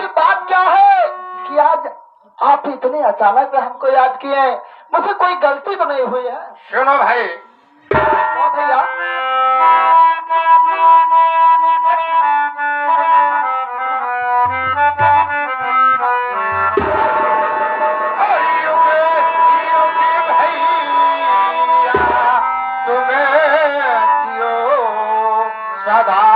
आखिर बात क्या है कि आज आप इतने अचानक हमको याद किए हैं? मुझसे कोई गलती तो नहीं हुई है? सुनो भाई, भैया सदा